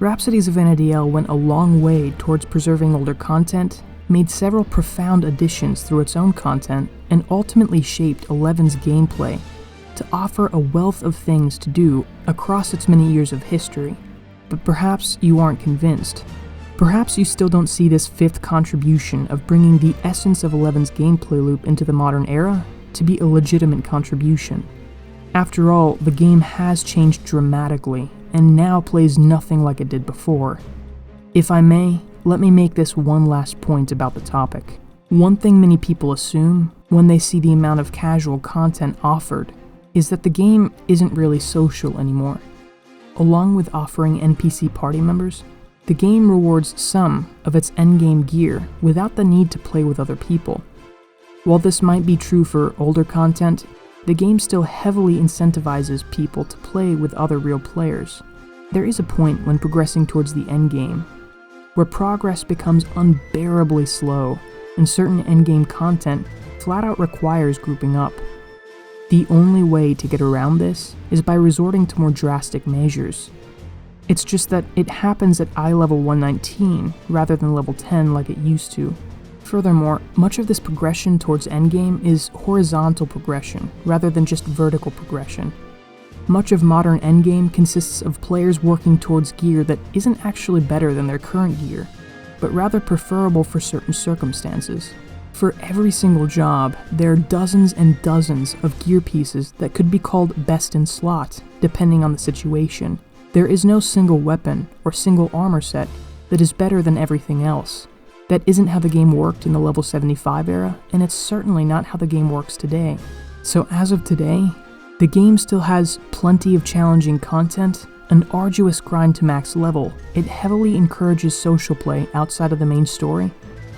Rhapsodies of Vana'diel went a long way towards preserving older content, made several profound additions through its own content, and ultimately shaped 11's gameplay to offer a wealth of things to do across its many years of history. But perhaps you aren't convinced. Perhaps you still don't see this 5th contribution of bringing the essence of 11's gameplay loop into the modern era to be a legitimate contribution. After all, the game has changed dramatically, and now plays nothing like it did before. If I may, let me make this one last point about the topic. One thing many people assume when they see the amount of casual content offered is that the game isn't really social anymore. Along with offering NPC party members, the game rewards some of its endgame gear without the need to play with other people. While this might be true for older content, the game still heavily incentivizes people to play with other real players. There is a point when progressing towards the endgame where progress becomes unbearably slow, and certain endgame content flat out requires grouping up. The only way to get around this is by resorting to more drastic measures. It's just that it happens at eye level 119 rather than level 10 like it used to. Furthermore, much of this progression towards endgame is horizontal progression rather than just vertical progression. Much of modern endgame consists of players working towards gear that isn't actually better than their current gear, but rather preferable for certain circumstances. For every single job, there are dozens and dozens of gear pieces that could be called best in slot, depending on the situation. There is no single weapon or single armor set that is better than everything else. That isn't how the game worked in the level 75 era, and it's certainly not how the game works today. So as of today, the game still has plenty of challenging content, an arduous grind to max level. It heavily encourages social play outside of the main story,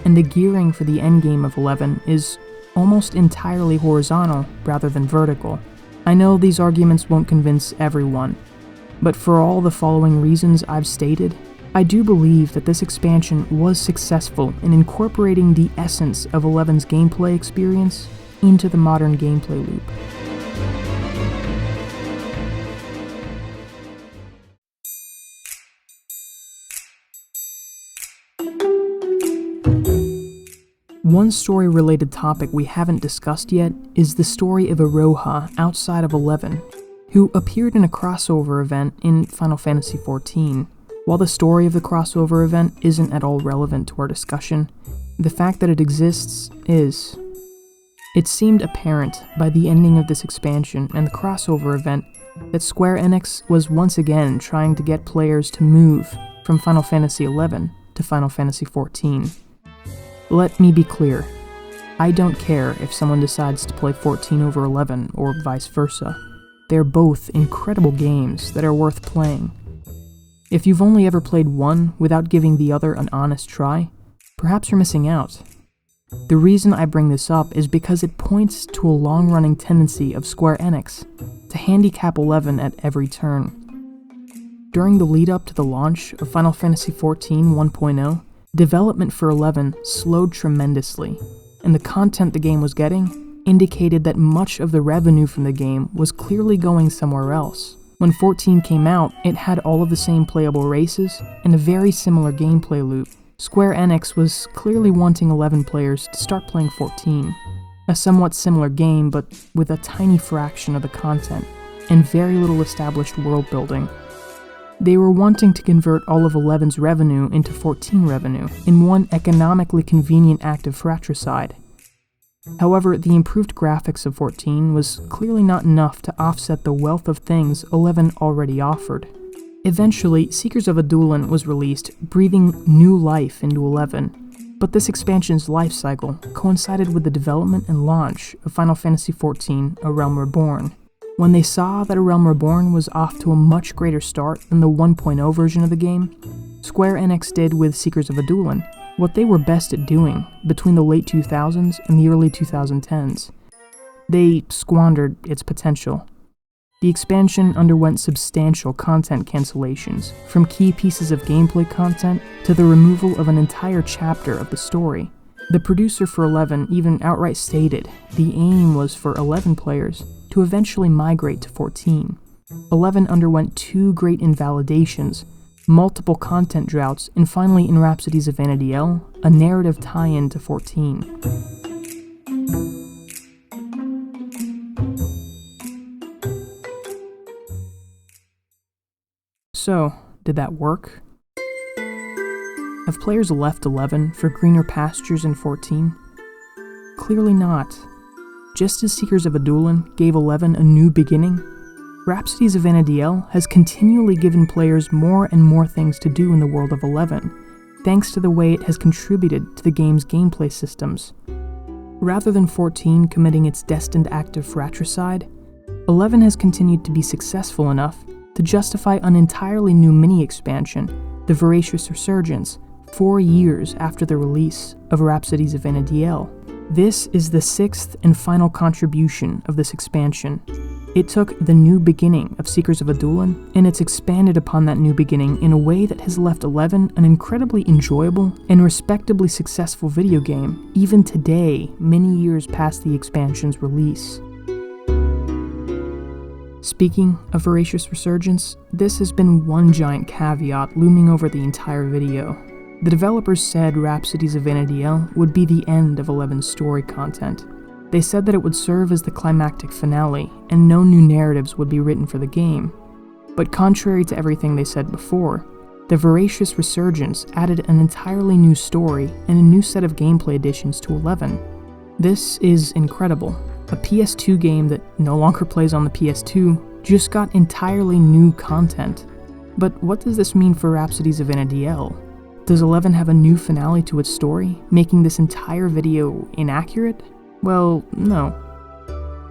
and the gearing for the endgame of 11 is almost entirely horizontal rather than vertical. I know these arguments won't convince everyone, but for all the following reasons I've stated, I do believe that this expansion was successful in incorporating the essence of 11's gameplay experience into the modern gameplay loop. One story-related topic we haven't discussed yet is the story of Iroha outside of 11, who appeared in a crossover event in Final Fantasy XIV. While the story of the crossover event isn't at all relevant to our discussion, the fact that it exists is. It seemed apparent by the ending of this expansion and the crossover event that Square Enix was once again trying to get players to move from Final Fantasy XI to Final Fantasy XIV. Let me be clear, I don't care if someone decides to play 14 over 11 or vice versa. They're both incredible games that are worth playing. If you've only ever played one without giving the other an honest try, perhaps you're missing out. The reason I bring this up is because it points to a long-running tendency of Square Enix to handicap 11 at every turn. During the lead-up to the launch of Final Fantasy XIV 1.0, development for 11 slowed tremendously, and the content the game was getting indicated that much of the revenue from the game was clearly going somewhere else. When 14 came out, it had all of the same playable races and a very similar gameplay loop. Square Enix was clearly wanting 11 players to start playing 14, a somewhat similar game but with a tiny fraction of the content and very little established world building. They were wanting to convert all of 11's revenue into 14 revenue in one economically convenient act of fratricide. However, the improved graphics of 14 was clearly not enough to offset the wealth of things 11 already offered. Eventually, Seekers of Vana'diel was released, breathing new life into 11, but this expansion's life cycle coincided with the development and launch of Final Fantasy XIV: A Realm Reborn. When they saw that A Realm Reborn was off to a much greater start than the 1.0 version of the game, Square Enix did with Seekers of Vana'diel what they were best at doing between the late 2000s and the early 2010s. They squandered its potential. The expansion underwent substantial content cancellations, from key pieces of gameplay content to the removal of an entire chapter of the story. The producer for 11 even outright stated the aim was for 11 players to eventually migrate to 14. 11 underwent 2 great invalidations, multiple content droughts, and finally in Rhapsodies of Vana'diel, a narrative tie-in to 14. So, did that work? Have players left 11 for greener pastures in 14? Clearly not. Just as Seekers of Vana'diel gave 11 a new beginning, Rhapsodies of Vana'diel has continually given players more and more things to do in the world of 11, thanks to the way it has contributed to the game's gameplay systems. Rather than 14 committing its destined act of fratricide, 11 has continued to be successful enough to justify an entirely new mini-expansion, the Voracious Resurgence, 4 years after the release of Rhapsodies of Vana'diel. This is the 6th and final contribution of this expansion. It took the new beginning of Seekers of Vana'diel, and it's expanded upon that new beginning in a way that has left 11 an incredibly enjoyable and respectably successful video game, even today, many years past the expansion's release. Speaking of Voracious Resurgence, this has been one giant caveat looming over the entire video. The developers said Rhapsodies of Vana'diel would be the end of 11's story content. They said that it would serve as the climactic finale, and no new narratives would be written for the game. But contrary to everything they said before, the Voracious Resurgence added an entirely new story and a new set of gameplay additions to 11. This is incredible. A PS2 game that no longer plays on the PS2 just got entirely new content. But what does this mean for Rhapsodies of Vana'diel? Does 11 have a new finale to its story, making this entire video inaccurate? Well, no.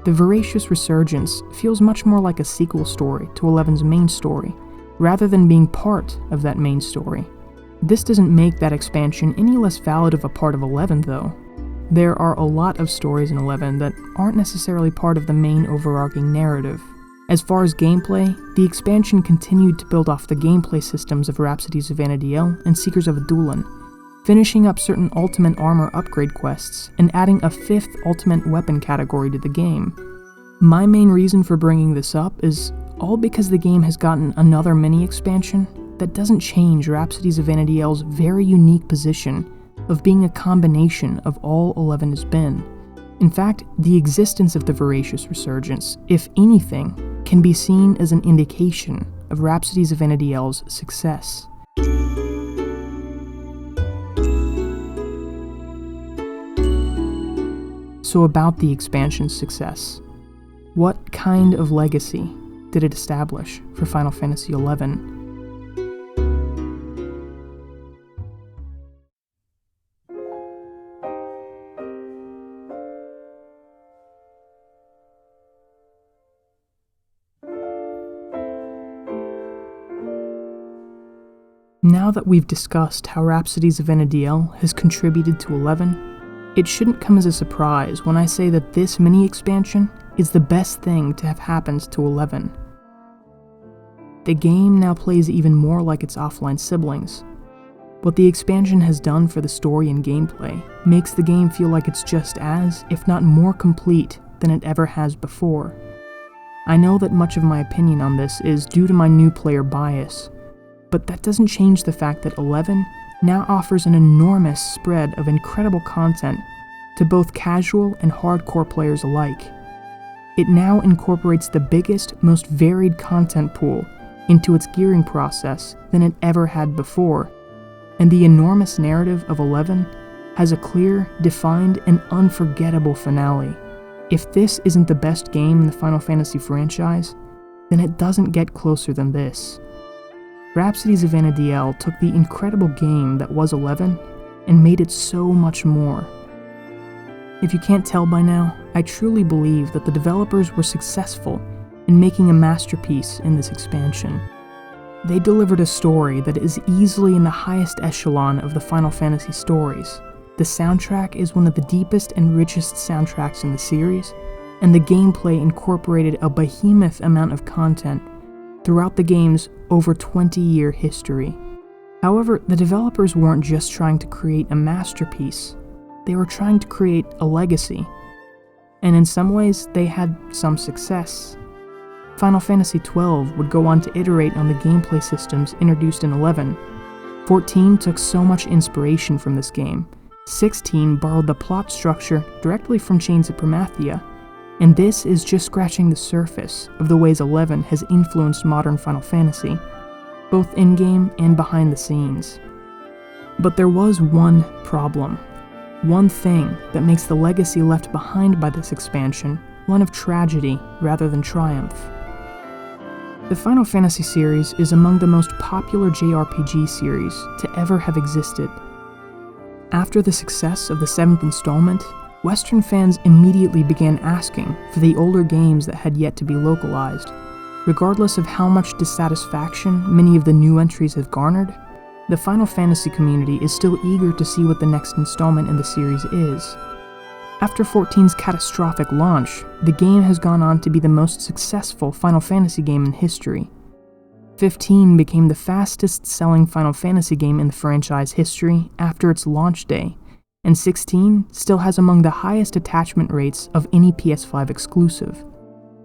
The Voracious Resurgence feels much more like a sequel story to 11's main story, rather than being part of that main story. This doesn't make that expansion any less valid of a part of 11, though. There are a lot of stories in 11 that aren't necessarily part of the main overarching narrative. As far as gameplay, the expansion continued to build off the gameplay systems of Rhapsodies of Vana'diel and Seekers of Vana'diel, finishing up certain Ultimate Armor upgrade quests and adding a 5th Ultimate Weapon category to the game. My main reason for bringing this up is all because the game has gotten another mini-expansion that doesn't change Rhapsodies of Vana'diel's very unique position of being a combination of all 11 has been. In fact, the existence of the Voracious Resurgence, if anything, can be seen as an indication of Rhapsodies of Vana'diel's success. So about the expansion's success. What kind of legacy did it establish for Final Fantasy XI? Now that we've discussed how Rhapsodies of Vana'diel has contributed to 11, it shouldn't come as a surprise when I say that this mini-expansion is the best thing to have happened to 11. The game now plays even more like its offline siblings. What the expansion has done for the story and gameplay makes the game feel like it's just as, if not more complete than it ever has before. I know that much of my opinion on this is due to my new player bias, but that doesn't change the fact that 11 now offers an enormous spread of incredible content to both casual and hardcore players alike. It now incorporates the biggest, most varied content pool into its gearing process than it ever had before, and the enormous narrative of 11 has a clear, defined, and unforgettable finale. If this isn't the best game in the Final Fantasy franchise, then it doesn't get closer than this. Rhapsodies of Vana'diel took the incredible game that was 11 and made it so much more. If you can't tell by now, I truly believe that the developers were successful in making a masterpiece in this expansion. They delivered a story that is easily in the highest echelon of the Final Fantasy stories. The soundtrack is one of the deepest and richest soundtracks in the series, and the gameplay incorporated a behemoth amount of content throughout the game's over 20-year history. However, the developers weren't just trying to create a masterpiece, they were trying to create a legacy. And in some ways, they had some success. Final Fantasy XII would go on to iterate on the gameplay systems introduced in 11. 14 took so much inspiration from this game. 16 borrowed the plot structure directly from Chains of Promathia, and this is just scratching the surface of the ways 11 has influenced modern Final Fantasy, both in-game and behind the scenes. But there was one problem, one thing that makes the legacy left behind by this expansion one of tragedy rather than triumph. The Final Fantasy series is among the most popular JRPG series to ever have existed. After the success of the 7th installment, Western fans immediately began asking for the older games that had yet to be localized. Regardless of how much dissatisfaction many of the new entries have garnered, the Final Fantasy community is still eager to see what the next installment in the series is. After 14's catastrophic launch, the game has gone on to be the most successful Final Fantasy game in history. 15 became the fastest-selling Final Fantasy game in the franchise history after its launch day, and 16 still has among the highest attachment rates of any PS5 exclusive.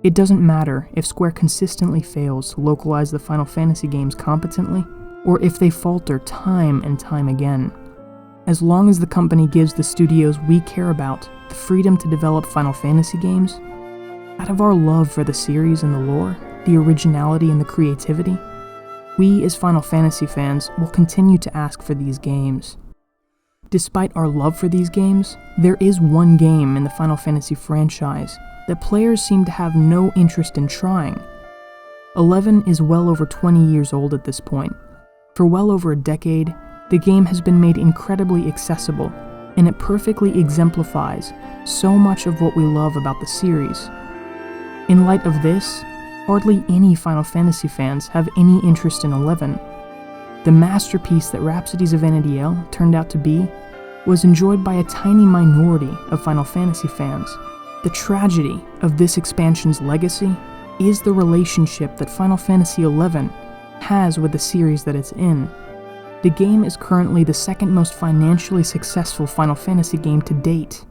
It doesn't matter if Square consistently fails to localize the Final Fantasy games competently, or if they falter time and time again. As long as the company gives the studios we care about the freedom to develop Final Fantasy games, out of our love for the series and the lore, the originality and the creativity, we as Final Fantasy fans will continue to ask for these games. Despite our love for these games, there is one game in the Final Fantasy franchise that players seem to have no interest in trying. 11 is well over 20 years old at this point. For well over a decade, the game has been made incredibly accessible, and it perfectly exemplifies so much of what we love about the series. In light of this, hardly any Final Fantasy fans have any interest in 11. The masterpiece that Rhapsodies of Vana'diel turned out to be was enjoyed by a tiny minority of Final Fantasy fans. The tragedy of this expansion's legacy is the relationship that Final Fantasy XI has with the series that it's in. The game is currently the second most financially successful Final Fantasy game to date,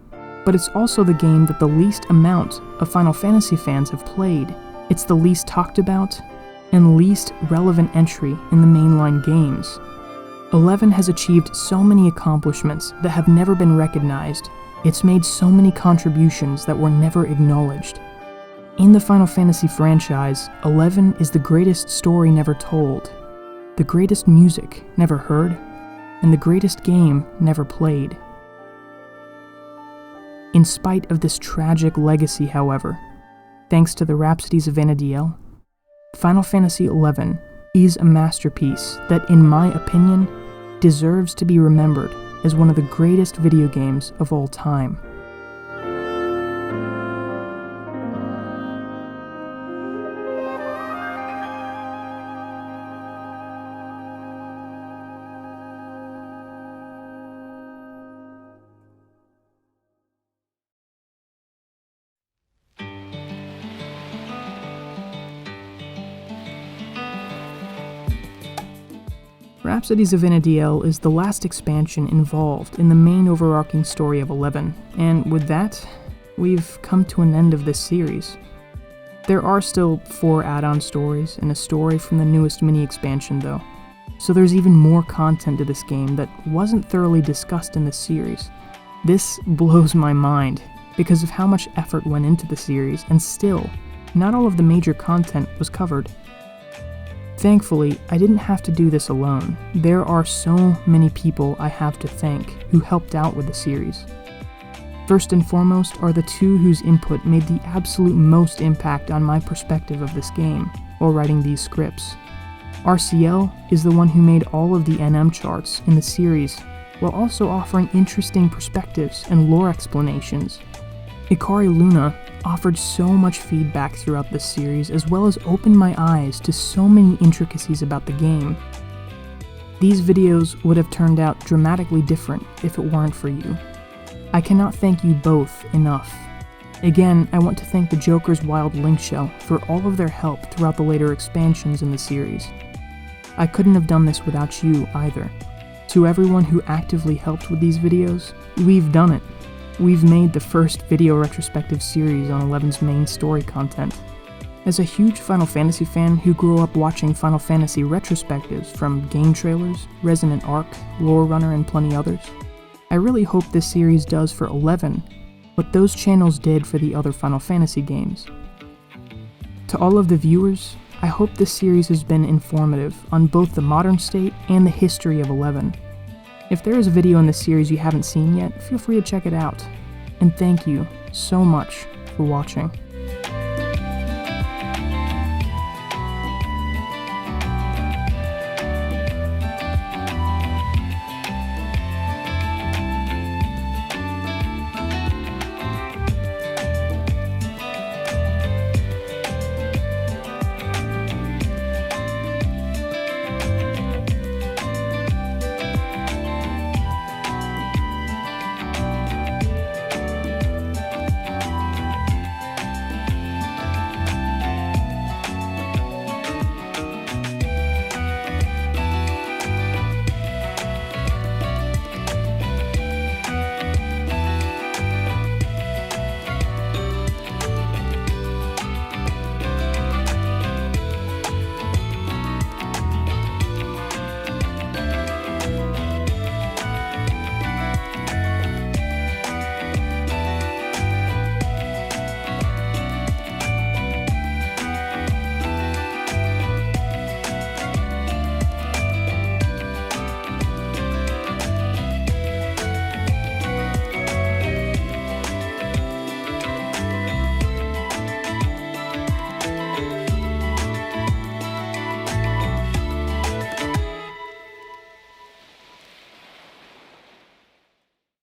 but it's also the game that the least amount of Final Fantasy fans have played. It's the least talked about and least relevant entry in the mainline games. 11 has achieved so many accomplishments that have never been recognized. It's made so many contributions that were never acknowledged. In the Final Fantasy franchise, 11 is the greatest story never told, the greatest music never heard, and the greatest game never played. In spite of this tragic legacy, however, thanks to the Rhapsodies of Vana'diel, Final Fantasy XI is a masterpiece that, in my opinion, deserves to be remembered as one of the greatest video games of all time. Rhapsodies of Vana'diel is the last expansion involved in the main overarching story of 11, and with that, we've come to an end of this series. There are still 4 add-on stories and a story from the newest mini-expansion though, so there's even more content to this game that wasn't thoroughly discussed in this series. This blows my mind, because of how much effort went into the series, and still, not all of the major content was covered. Thankfully, I didn't have to do this alone. There are so many people I have to thank who helped out with the series. First and foremost are the 2 whose input made the absolute most impact on my perspective of this game while writing these scripts. RCL is the one who made all of the NM charts in the series, while also offering interesting perspectives and lore explanations. Ikari Luna offered so much feedback throughout this series, as well as opened my eyes to so many intricacies about the game. These videos would have turned out dramatically different if it weren't for you. I cannot thank you both enough. Again, I want to thank the Joker's Wild Link Shell for all of their help throughout the later expansions in the series. I couldn't have done this without you either. To everyone who actively helped with these videos, we've done it. We've made the first video retrospective series on 11's main story content. As a huge Final Fantasy fan who grew up watching Final Fantasy retrospectives from game trailers, Resonant Arc, Lore Runner, and plenty others, I really hope this series does for 11 what those channels did for the other Final Fantasy games. To all of the viewers, I hope this series has been informative on both the modern state and the history of 11. If there is a video in this series you haven't seen yet, feel free to check it out. And thank you so much for watching.